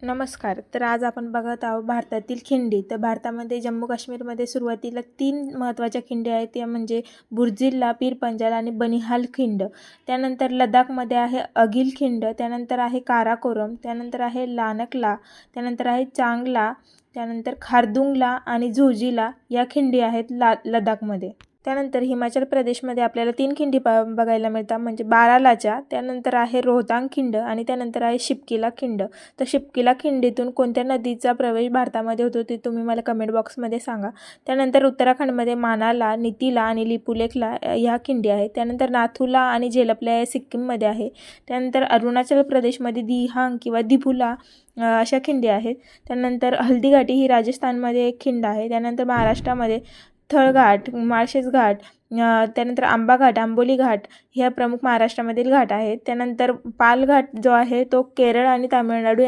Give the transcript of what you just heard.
नमस्कार. तर आज आपण बघत आहोत भारतातील खिंडी. तर भारतामध्ये जम्मू काश्मीरमध्ये सुरुवातीला 3 महत्त्वाच्या खिंड्या आहेत. त्या म्हणजे बुर्जिल्ला, पीर पंजाल आणि बनिहाल खिंड. त्यानंतर लडाखमध्ये आहे अगिल खिंड, त्यानंतर आहे काराकोरम, त्यानंतर आहे लानकला, त्यानंतर आहे चांगला, त्यानंतर खारदुंगला आणि झोजिला या खिंडी आहेत लडाखमध्ये. त्यानंतर हिमाचल प्रदेशमध्ये आपल्याला 3 खिंडी बघायला मिळतात, म्हणजे बारालाचा, त्यानंतर आहे रोहतांग खिंड आणि त्यानंतर आहे शिपकिला खिंड. तर शिपकिला खिंडीतून कोणत्या नदीचा प्रवेश भारतामध्ये होतो ते तुम्ही मला कमेंट बॉक्समध्ये सांगा. त्यानंतर उत्तराखंडमध्ये मानाला, नितीला आणि लिपुलेखला ह्या खिंडी आहेत. त्यानंतर नाथुला आणि झेलपला या सिक्कीममध्ये आहे. त्यानंतर अरुणाचल प्रदेशमध्ये दिहांग किंवा दिफुला अशा खिंडी आहेत. त्यानंतर हल्दीघाटी ही राजस्थानमध्ये एक खिंड आहे. त्यानंतर महाराष्ट्रामध्ये थळघाट, माळशेज घाट, त्यानंतर आंबा घाट, आंबोली घाट ह्या प्रमुख महाराष्ट्रामधील घाट आहेत. त्यानंतर पालघाट जो आहे तो केरळ आणि तामिळनाडू